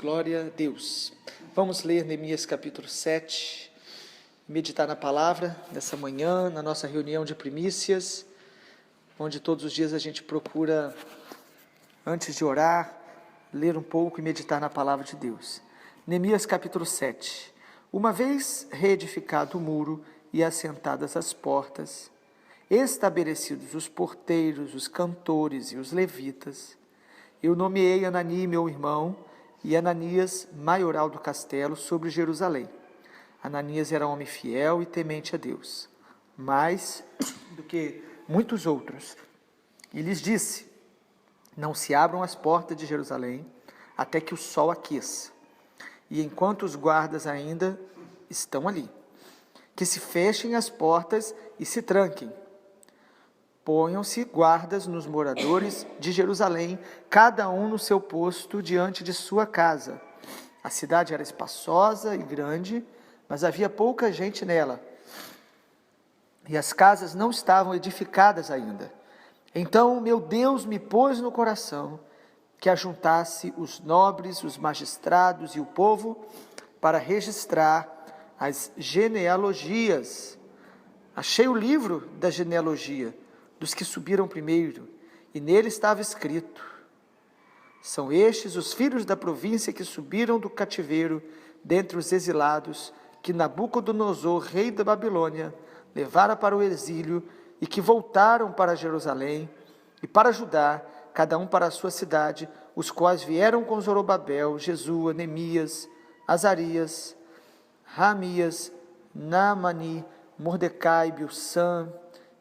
glória a Deus. Vamos ler Neemias capítulo 7, meditar na palavra nessa manhã, na nossa reunião de primícias, onde todos os dias a gente procura, antes de orar, ler um pouco e meditar na palavra de Deus. Neemias capítulo 7. Uma vez reedificado o muro e assentadas as portas, estabelecidos os porteiros, os cantores e os levitas, eu nomeei Anani, meu irmão, e Ananias, maioral do castelo, sobre Jerusalém. Ananias era homem fiel e temente a Deus, mais do que muitos outros. E lhes disse: não se abram as portas de Jerusalém até que o sol aqueça, e enquanto os guardas ainda estão ali, que se fechem as portas e se tranquem. Ponham-se guardas nos moradores de Jerusalém, cada um no seu posto diante de sua casa. A cidade era espaçosa e grande, mas havia pouca gente nela, e as casas não estavam edificadas ainda. Então meu Deus me pôs no coração que ajuntasse os nobres, os magistrados e o povo para registrar as genealogias. Achei o livro da genealogia dos que subiram primeiro, e nele estava escrito: são estes os filhos da província que subiram do cativeiro dentre os exilados, que Nabucodonosor, rei da Babilônia, levara para o exílio, e que voltaram para Jerusalém e para Judá, cada um para a sua cidade, os quais vieram com Zorobabel, Jesua, Neemias, Azarias, Ramias, Naamani, Mordecai, Bilsã,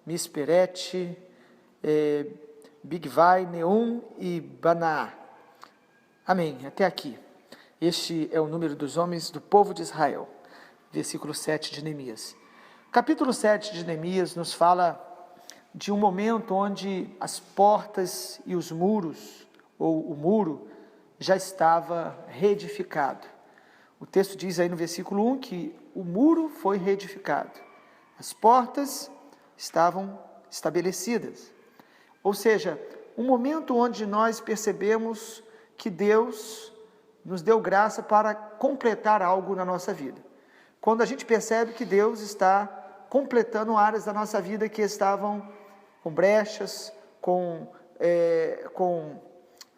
Misperete, Bigvai, Neum e Baná. Amém. Até aqui. Este é o número dos homens do povo de Israel. Versículo 7 de Neemias. Capítulo 7 de Neemias nos fala de um momento onde as portas e os muros, ou o muro, já estava reedificado. O texto diz aí no versículo 1 que o muro foi reedificado. As portas estavam estabelecidas. Ou seja, um momento onde nós percebemos que Deus nos deu graça para completar algo na nossa vida. Quando a gente percebe que Deus está completando áreas da nossa vida que estavam com brechas, com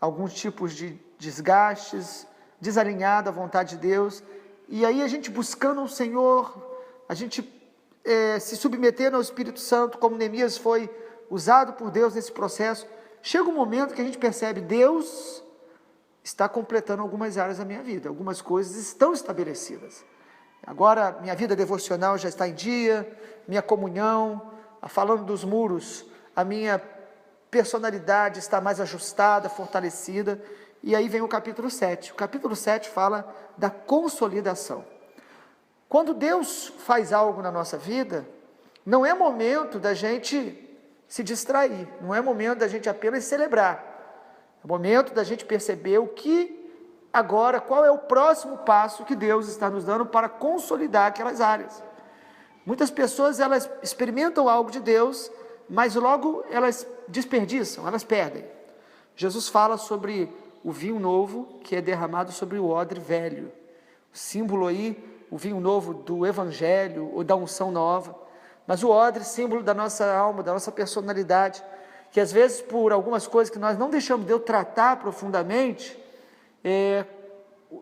alguns tipos de desgastes, desalinhado à vontade de Deus, e aí a gente buscando o Senhor, a gente se submetendo ao Espírito Santo, como Neemias foi usado por Deus nesse processo, chega um momento que a gente percebe: Deus está completando algumas áreas da minha vida, algumas coisas estão estabelecidas. Agora minha vida devocional já está em dia, minha comunhão, falando dos muros, a minha personalidade está mais ajustada, fortalecida. E aí vem o capítulo 7. O capítulo 7 fala da consolidação. Quando Deus faz algo na nossa vida, não é momento da gente se distrair, não é momento da gente apenas celebrar, é momento da gente perceber o que agora, qual é o próximo passo que Deus está nos dando para consolidar aquelas áreas. Muitas pessoas, elas experimentam algo de Deus, mas logo elas desperdiçam, elas perdem. Jesus fala sobre o vinho novo que é derramado sobre o odre velho, o símbolo aí, o vinho novo do evangelho ou da unção nova, mas o odre, símbolo da nossa alma, da nossa personalidade, que às vezes por algumas coisas que nós não deixamos Deus tratar profundamente,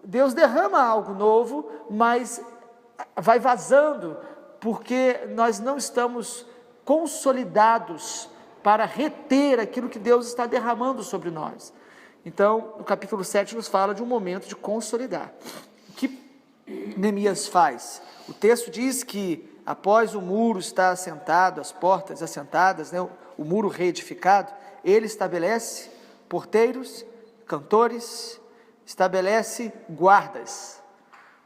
Deus derrama algo novo, mas vai vazando, porque nós não estamos consolidados para reter aquilo que Deus está derramando sobre nós. Então, o capítulo 7 nos fala de um momento de consolidar. O que Neemias faz? O texto diz que após o muro estar assentado, as portas assentadas, o muro reedificado, ele estabelece porteiros, cantores, estabelece guardas.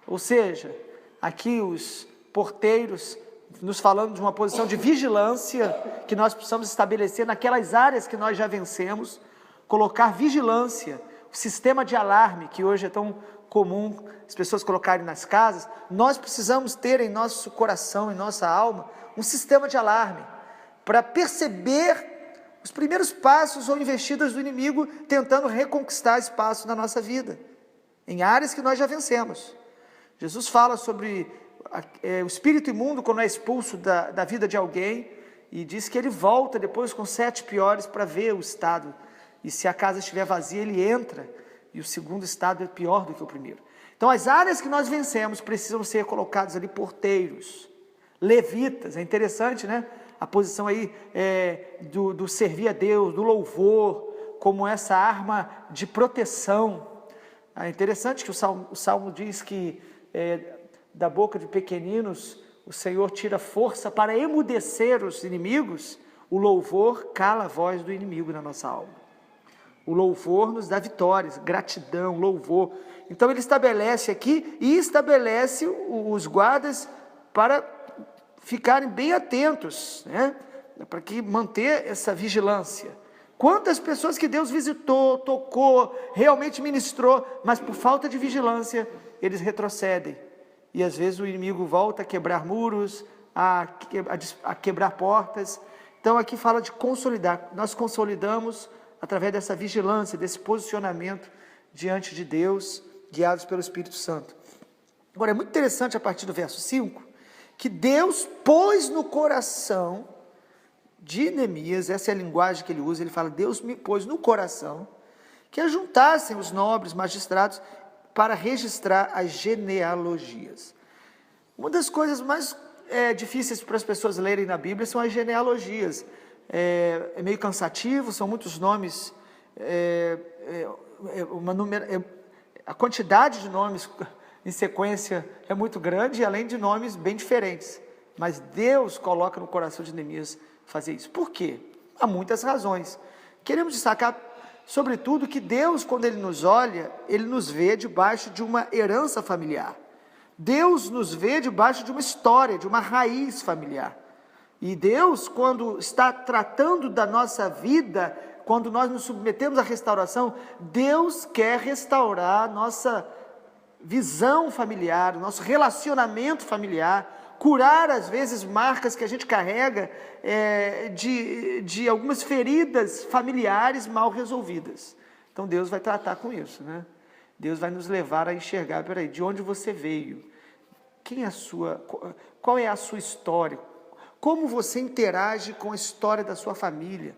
Ou seja, aqui os porteiros nos falando de uma posição de vigilância que nós precisamos estabelecer naquelas áreas que nós já vencemos, colocar vigilância, o sistema de alarme que hoje é tão comum as pessoas colocarem nas casas. Nós precisamos ter em nosso coração, em nossa alma, um sistema de alarme para perceber os primeiros passos ou investidas do inimigo tentando reconquistar espaço na nossa vida. em áreas que nós já vencemos. Jesus fala sobre o espírito imundo quando é expulso da vida de alguém, e diz que ele volta depois com 7 piores para ver o estado, e se a casa estiver vazia, ele entra, e o segundo estado é pior do que o primeiro. Então as áreas que nós vencemos precisam ser colocadas ali porteiros, levitas. É interessante, né? A posição aí do servir a Deus, do louvor, como essa arma de proteção. É interessante que o Salmo diz que da boca de pequeninos o Senhor tira força para emudecer os inimigos. O louvor cala a voz do inimigo na nossa alma. O louvor nos dá vitórias, gratidão, louvor. Então ele estabelece aqui e estabelece os guardas para ficarem bem atentos, né? Para que manter essa vigilância. Quantas pessoas que Deus visitou, tocou, realmente ministrou, mas por falta de vigilância eles retrocedem. E às vezes o inimigo volta a quebrar muros, a quebrar portas. Então aqui fala de consolidar. Nós consolidamos através dessa vigilância, desse posicionamento diante de Deus, guiados pelo Espírito Santo. Agora é muito interessante a partir do verso 5, que Deus pôs no coração de Neemias, essa é a linguagem que ele usa, ele fala: Deus me pôs no coração que ajuntassem os nobres magistrados para registrar as genealogias. Uma das coisas mais difíceis para as pessoas lerem na Bíblia são as genealogias. É meio cansativo, são muitos nomes, a quantidade de nomes em sequência é muito grande, além de nomes bem diferentes. Mas Deus coloca no coração de Neemias fazer isso. Por quê? Há muitas razões. Queremos destacar, sobretudo, que Deus, quando Ele nos olha, Ele nos vê debaixo de uma herança familiar. Deus nos vê debaixo de uma história, de uma raiz familiar. E Deus, quando está tratando da nossa vida, quando nós nos submetemos à restauração, Deus quer restaurar a nossa visão familiar, o nosso relacionamento familiar, curar às vezes marcas que a gente carrega de algumas feridas familiares mal resolvidas. Então Deus vai tratar com isso, né? Deus vai nos levar a enxergar, peraí, de onde você veio? Qual é a sua história? Como você interage com a história da sua família?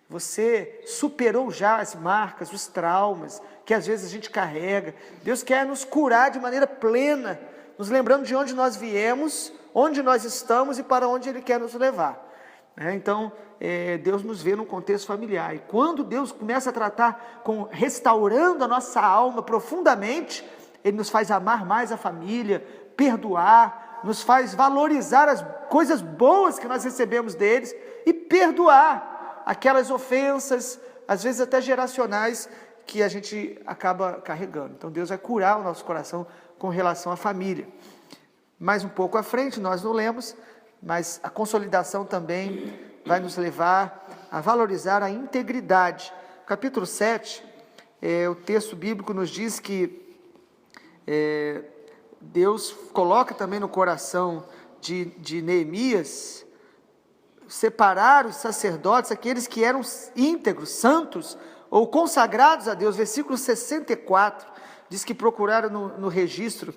Você superou já as marcas, os traumas que às vezes a gente carrega? Deus quer nos curar de maneira plena, nos lembrando de onde nós viemos, onde nós estamos e para onde Ele quer nos levar. Então, Deus nos vê num contexto familiar. E quando Deus começa a tratar restaurando a nossa alma profundamente, Ele nos faz amar mais a família, perdoar, nos faz valorizar as coisas boas que nós recebemos deles e perdoar aquelas ofensas, às vezes até geracionais, que a gente acaba carregando. Então Deus vai curar o nosso coração com relação à família. Mais um pouco à frente, nós não lemos, mas a consolidação também vai nos levar a valorizar a integridade. Capítulo 7, o texto bíblico nos diz que Deus coloca também no coração de Neemias separar os sacerdotes, aqueles que eram íntegros, santos ou consagrados a Deus. Versículo 64 diz que procuraram no registro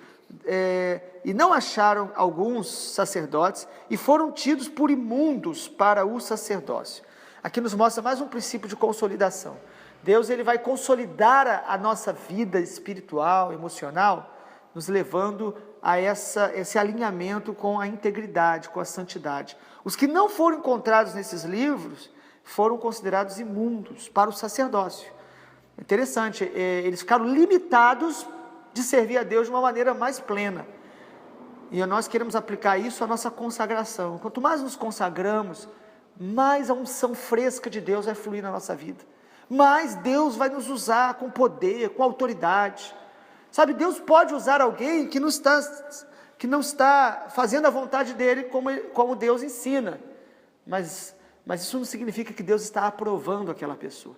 e não acharam alguns sacerdotes e foram tidos por imundos para o sacerdócio. Aqui nos mostra mais um princípio de consolidação. Deus ele vai consolidar a nossa vida espiritual, emocional, nos levando a esse alinhamento com a integridade, com a santidade. Os que não foram encontrados nesses livros foram considerados imundos para o sacerdócio. Interessante, eles ficaram limitados de servir a Deus de uma maneira mais plena. E nós queremos aplicar isso à nossa consagração. Quanto mais nos consagramos, mais a unção fresca de Deus vai fluir na nossa vida. Mais Deus vai nos usar com poder, com autoridade. Sabe, Deus pode usar alguém que não está fazendo a vontade dele como Deus ensina. Mas isso não significa que Deus está aprovando aquela pessoa.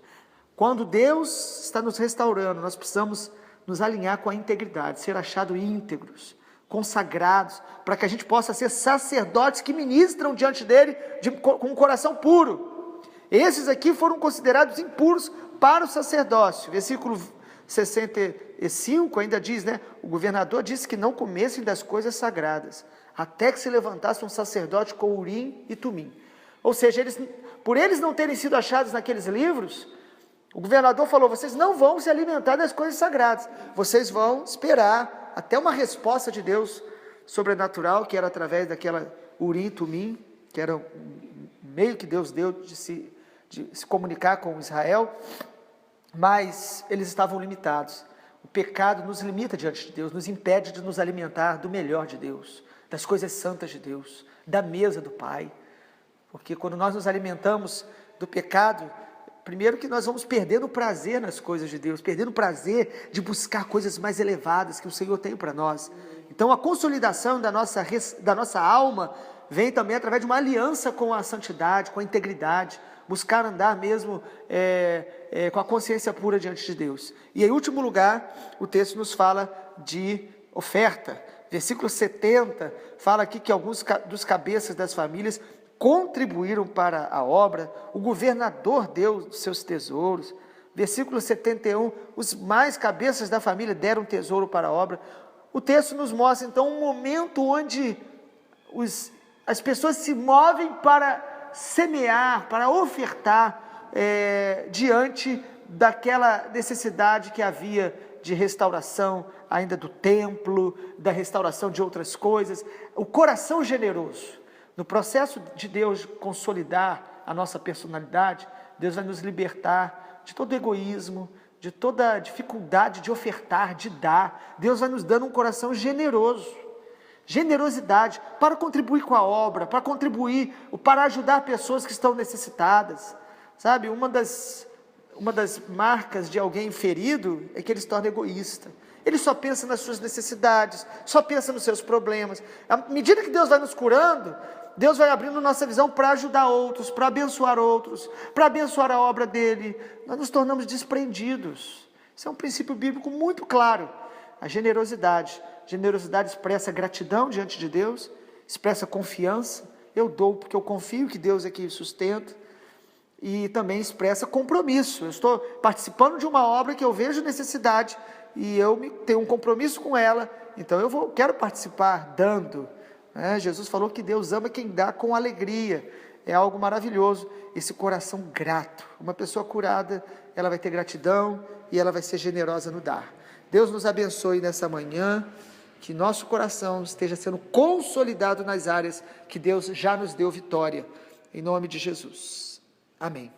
Quando Deus está nos restaurando, nós precisamos nos alinhar com a integridade, ser achados íntegros, consagrados, para que a gente possa ser sacerdotes que ministram diante dele com um coração puro. Esses aqui foram considerados impuros para o sacerdócio. Versículo 65 ainda diz, né? O governador disse que não comessem das coisas sagradas, até que se levantasse um sacerdote com Urim e Tumim. Ou seja, por eles não terem sido achados naqueles livros, o governador falou: vocês não vão se alimentar das coisas sagradas, vocês vão esperar até uma resposta de Deus sobrenatural, que era através daquela Urim e Tumim, que era um meio que Deus deu de se comunicar com Israel, mas eles estavam limitados. O pecado nos limita diante de Deus, nos impede de nos alimentar do melhor de Deus, das coisas santas de Deus, da mesa do Pai, porque quando nós nos alimentamos do pecado, primeiro que nós vamos perdendo o prazer nas coisas de Deus, perdendo o prazer de buscar coisas mais elevadas que o Senhor tem para nós. Então a consolidação da nossa alma vem também através de uma aliança com a santidade, com a integridade, buscar andar mesmo com a consciência pura diante de Deus. E em último lugar, o texto nos fala de oferta. Versículo 70 fala aqui que alguns dos cabeças das famílias contribuíram para a obra, o governador deu seus tesouros. Versículo 71, os mais cabeças da família deram tesouro para a obra. O texto nos mostra então um momento onde as pessoas se movem para semear, para ofertar diante daquela necessidade que havia de restauração ainda do templo, da restauração de outras coisas, o coração generoso. No processo de Deus consolidar a nossa personalidade, Deus vai nos libertar de todo egoísmo, de toda dificuldade de ofertar, de dar. Deus vai nos dando um coração generoso, generosidade para contribuir com a obra, para contribuir, para ajudar pessoas que estão necessitadas. Sabe, uma das marcas de alguém ferido é que ele se torna egoísta. Ele só pensa nas suas necessidades, só pensa nos seus problemas. À medida que Deus vai nos curando, Deus vai abrindo nossa visão para ajudar outros, para abençoar a obra dele. Nós nos tornamos desprendidos. Isso é um princípio bíblico muito claro. A generosidade. Generosidade expressa gratidão diante de Deus, expressa confiança. Eu dou porque eu confio que Deus é que sustenta. E também expressa compromisso. Eu estou participando de uma obra que eu vejo necessidade e eu tenho um compromisso com ela, então eu quero participar dando. Jesus falou que Deus ama quem dá com alegria. É algo maravilhoso, esse coração grato. Uma pessoa curada, ela vai ter gratidão e ela vai ser generosa no dar. Deus nos abençoe nessa manhã, que nosso coração esteja sendo consolidado nas áreas que Deus já nos deu vitória, em nome de Jesus. Amém.